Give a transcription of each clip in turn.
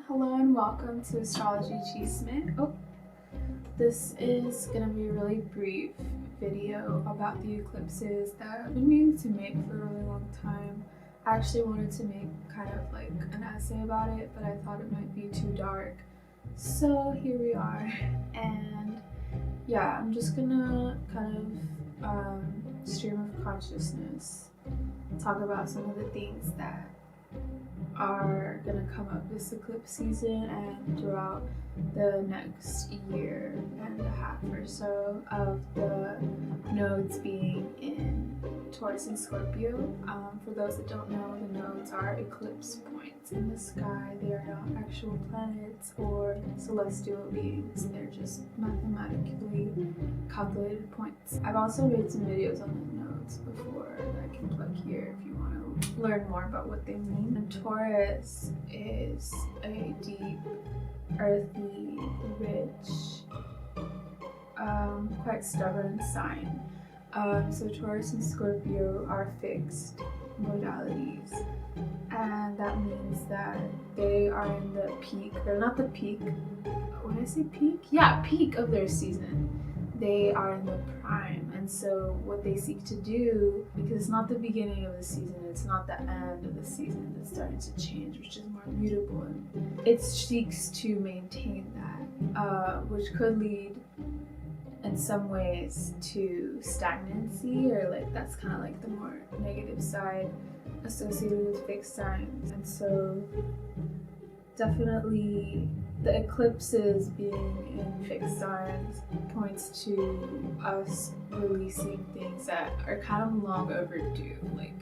Hello and welcome to Astrology Chisme. This is gonna be a really brief video about the eclipses that I've been meaning to make for a really long time. I actually wanted to make kind of like an essay about it, but I thought it might be too dark. So here we are, and yeah, I'm just gonna kind of stream of consciousness, talk about some of the things that are gonna come up this eclipse season and throughout the next year and a half or so of the nodes being in Taurus and Scorpio. For those that don't know, the nodes are eclipse points in the sky. They are not actual planets or celestial beings. They're just mathematically calculated points. I've also made some videos on the nodes before that I can plug here if you want to learn more about what they mean. And Taurus is a deep, earthy, rich, quite stubborn sign. So Taurus and Scorpio are fixed modalities, and that means that they are in the peak. They're not the peak. When I say peak, yeah, peak of their season. They are in the prime, and so what they seek to do, because it's not the beginning of the season, it's not the end of the season that's starting to change, which is more mutable, and it seeks to maintain that, which could lead in some ways to stagnancy, or like that's kind of like the more negative side associated with fixed signs. And so definitely the eclipses being in fixed signs points to us releasing things that are kind of long overdue. Like,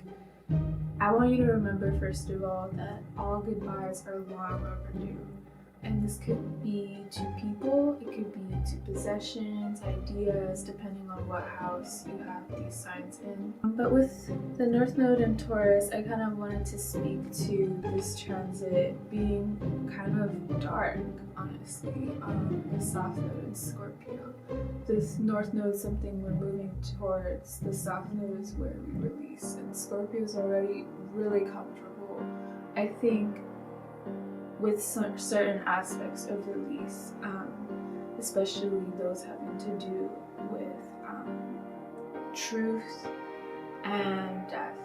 I want you to remember, first of all, that all goodbyes are long overdue. And this could be to people, it could be to possessions, ideas, depending on what house you have these signs in. But with the North Node in Taurus, I kind of wanted to speak to this transit being kind of dark, honestly. The South Node in Scorpio. This North Node is something we're moving towards. The South Node is where we release. And Scorpio is already really comfortable, I think, with certain aspects of release, especially those having to do with truth and death.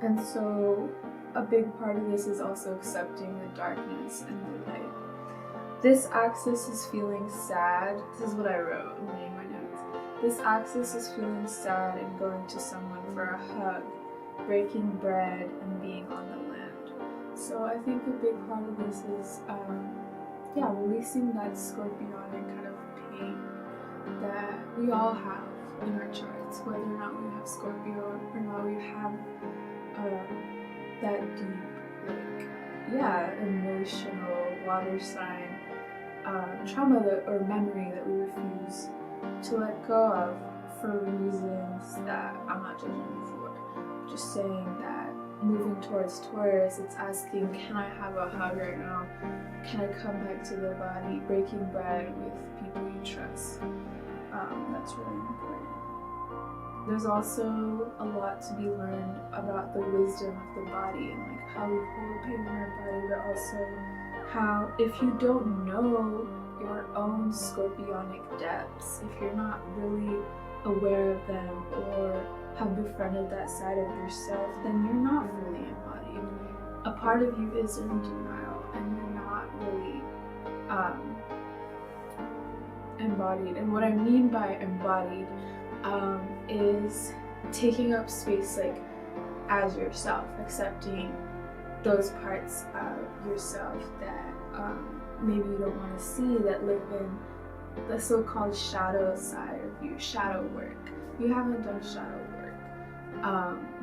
And so a big part of this is also accepting the darkness and the light. This axis is feeling sad. This is what I wrote in my notes. This axis is feeling sad and going to someone for a hug, breaking bread, and being on the land. So I think a big part of this is, releasing that scorpionic kind of pain that we all have in our charts, whether or not we have Scorpio or not we have that deep, emotional water sign trauma or memory that we refuse to let go of for reasons that I'm not judging you for. Just saying that moving towards Taurus, it's asking, can I have a hug right now? Can I come back to the body? Breaking bread with people you trust. That's really important. There's also a lot to be learned about the wisdom of the body and like how we hold pain in our body, but also how, if you don't know your own scorpionic depths, if you're not really aware of them or have befriended that side of yourself, then you're not fully embodied. A part of you is in denial, and you're not really embodied. And what I mean by embodied is taking up space, like, as yourself, accepting those parts of yourself that maybe you don't want to see, that live in the so-called shadow side of you, shadow work. You haven't done shadow work,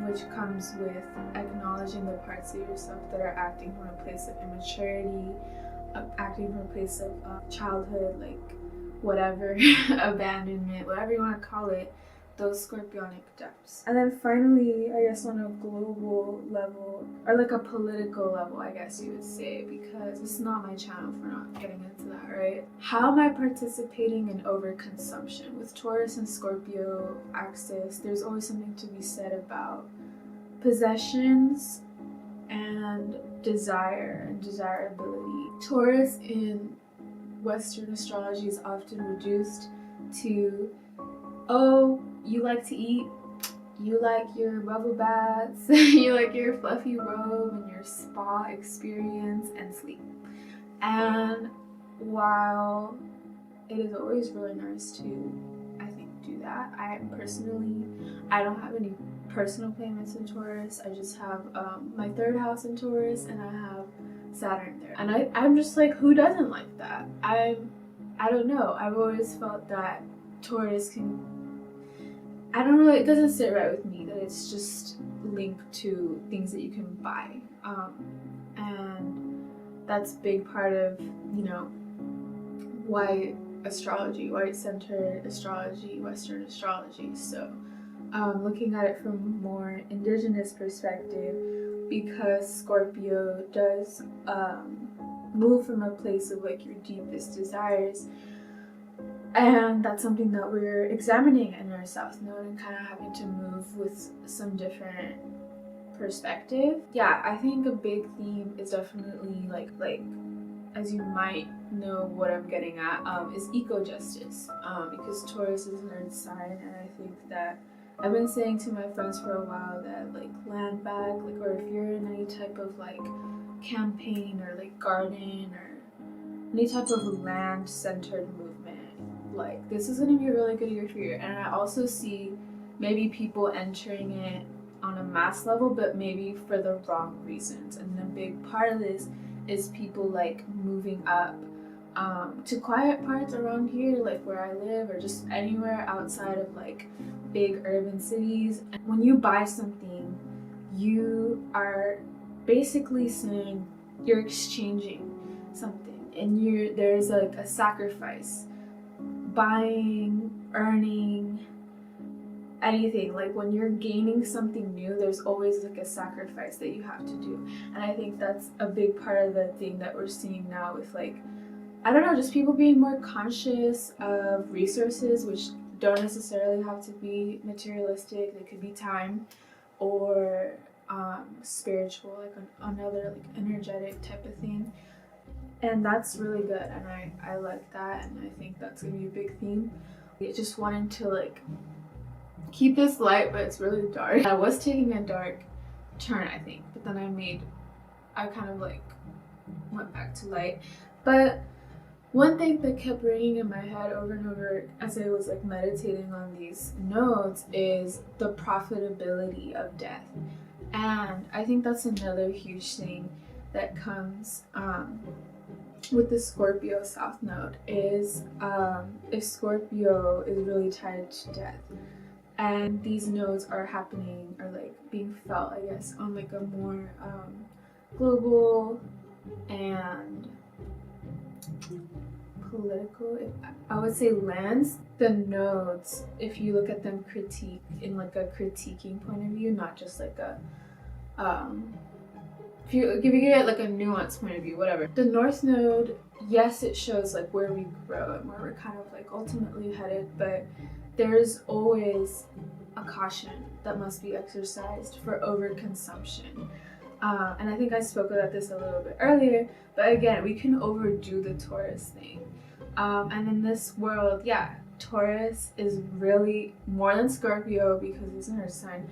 which comes with acknowledging the parts of yourself that are acting from a place of immaturity, acting from a place of childhood, like whatever, abandonment, whatever you want to call it, those scorpionic depths. And then finally, I guess on a global level, or like a political level, I guess you would say, because it's not my channel for not getting into that, right? How am I participating in overconsumption? With Taurus and Scorpio axis, there's always something to be said about possessions and desire and desirability. Taurus in Western astrology is often reduced to, oh, you like to eat, you like your bubble baths, you like your fluffy robe and your spa experience and sleep. And while it is always really nice to, I think, do that, I don't have any personal planets in Taurus. I just have my 3rd house in Taurus, and I have Saturn there. And I'm just like, who doesn't like that? I don't know. I've always felt that Taurus can, it doesn't sit right with me that it's just linked to things that you can buy. And that's a big part of, white astrology, white-centered astrology, Western astrology. So looking at it from a more indigenous perspective, because Scorpio does move from a place of like your deepest desires, and that's something that we're examining in our South Node and kind of having to move with some different perspective. Yeah, I think a big theme is definitely like as you might know what I'm getting at, is eco-justice, because Taurus is an earth sign, and I think that I've been saying to my friends for a while that like land back, like, or if you're in any type of like campaign or like garden or any type of land-centered movement, like this is going to be a really good year for you. And I also see maybe people entering it on a mass level, but maybe for the wrong reasons. And the big part of this is people like moving up to quiet parts around here, like where I live, or just anywhere outside of like big urban cities. And when you buy something, you are basically saying you're exchanging something, and there's like a sacrifice. Buying, earning, anything, like when you're gaining something new, there's always like a sacrifice that you have to do. And I think that's a big part of the thing that we're seeing now with like, I don't know, just people being more conscious of resources, which don't necessarily have to be materialistic. They could be time or spiritual, like another like energetic type of thing. And that's really good, and I like that, and I think that's gonna be a big theme. I just wanted to like keep this light, but it's really dark. I was taking a dark turn, I think, but then I kind of like went back to light. But one thing that kept ringing in my head over and over as I was like meditating on these nodes is the profitability of death. And I think that's another huge thing that comes with the Scorpio South Node is if Scorpio is really tied to death, and these nodes are happening or like being felt, I guess, on like a more global and political, I would say, lens. The nodes, if you look at them critique in like a critiquing point of view, not just like a if you get it like a nuanced point of view, whatever. The North Node, yes, it shows like where we grow and where we're kind of like ultimately headed, but there's always a caution that must be exercised for overconsumption. And I think I spoke about this a little bit earlier, but again, we can overdo the Taurus thing. And in this world, yeah, Taurus is really more than Scorpio, because it's an earth sign,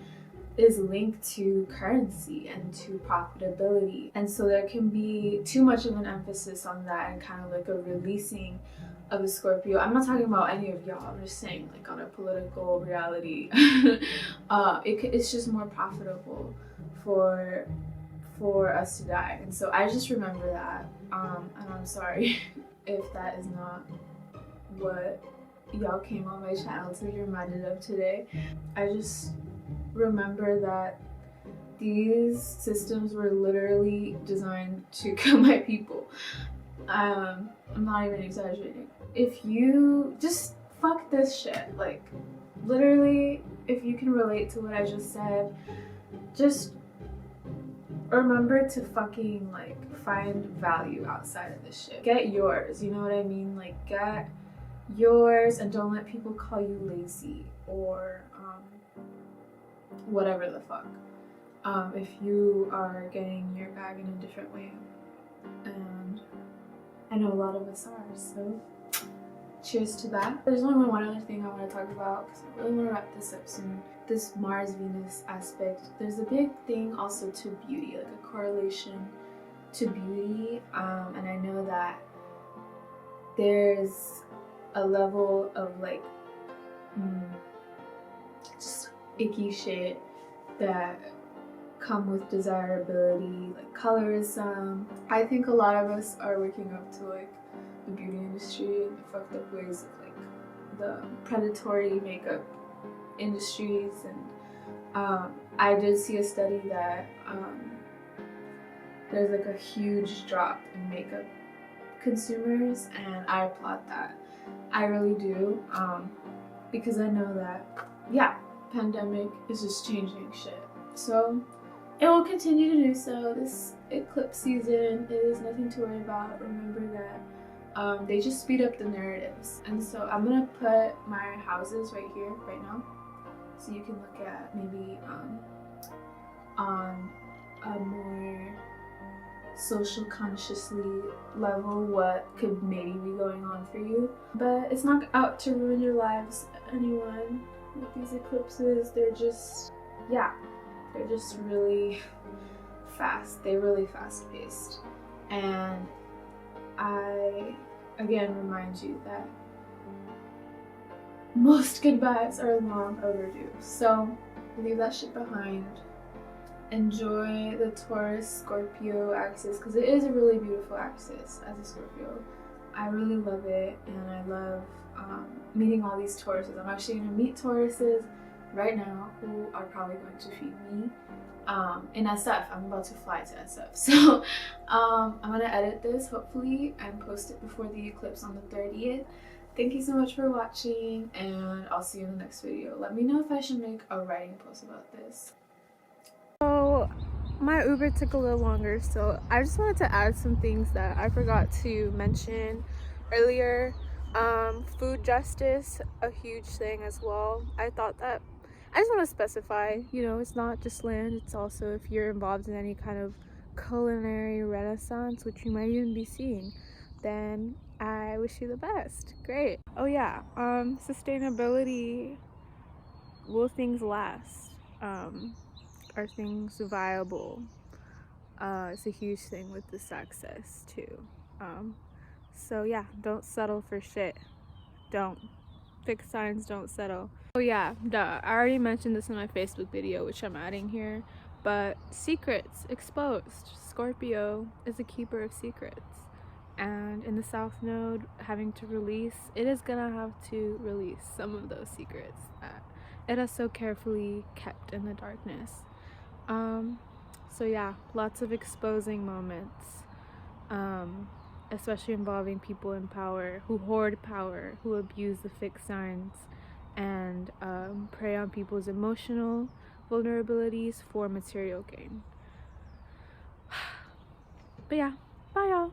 is linked to currency and to profitability. And so there can be too much of an emphasis on that and kind of like a releasing of the Scorpio. I'm not talking about any of y'all, I'm just saying like on a political reality. It's just more profitable for us to die. And so I just remember that. And I'm sorry if that is not what y'all came on my channel to be reminded of today. I just remember that these systems were literally designed to kill my people. I'm not even exaggerating. If you just fuck this shit, like literally, if you can relate to what I just said, just remember to fucking like find value outside of this shit. Get yours, you know what I mean? Like get yours, and don't let people call you lazy or whatever the fuck. if you are getting your bag in a different way. And I know a lot of us are, so cheers to that. There's only one other thing I want to talk about because I really want to wrap this up soon. This Mars-Venus aspect. There's a big thing also to beauty, like a correlation to beauty, and I know that there's a level of like just icky shit that come with desirability, like colorism. I think a lot of us are waking up to like the beauty industry and the fucked up ways of like the predatory makeup industries, and I did see a study that there's like a huge drop in makeup consumers, and I applaud that. I really do, because I know that, yeah, pandemic is just changing shit. So it will continue to do so. This eclipse season is nothing to worry about. Remember that they just speed up the narratives. And so I'm gonna put my houses right here, right now, so you can look at maybe on a more social consciously level what could maybe be going on for you. But it's not out to ruin your lives, anyone. With these eclipses, they're just, yeah, they're just really fast. They're really fast paced. And I, again, remind you that most goodbyes are long overdue. So leave that shit behind. Enjoy the Taurus Scorpio axis, because it is a really beautiful axis as a Scorpio. I really love it, and I love meeting all these Tauruses. I'm actually going to meet Tauruses right now who are probably going to feed me in SF. I'm about to fly to SF, so I'm going to edit this hopefully and post it before the eclipse on the 30th. Thank you so much for watching, and I'll see you in the next video. Let me know if I should make a writing post about this. So my Uber took a little longer, so I just wanted to add some things that I forgot to mention earlier. Food justice, a huge thing as well. I just want to specify, you know, it's not just land, it's also if you're involved in any kind of culinary renaissance, which you might even be seeing, then I wish you the best. Great. Oh yeah, sustainability. Will things last? Are things viable? It's a huge thing with this access too. So yeah, don't settle for shit. Don't. Fixed signs, don't settle. Oh yeah, duh. I already mentioned this in my Facebook video, which I'm adding here. But secrets exposed. Scorpio is a keeper of secrets. And in the South Node, having to release, it is gonna have to release some of those secrets that it has so carefully kept in the darkness. So yeah, lots of exposing moments, especially involving people in power who hoard power, who abuse the fixed signs, and prey on people's emotional vulnerabilities for material gain. But yeah, bye y'all.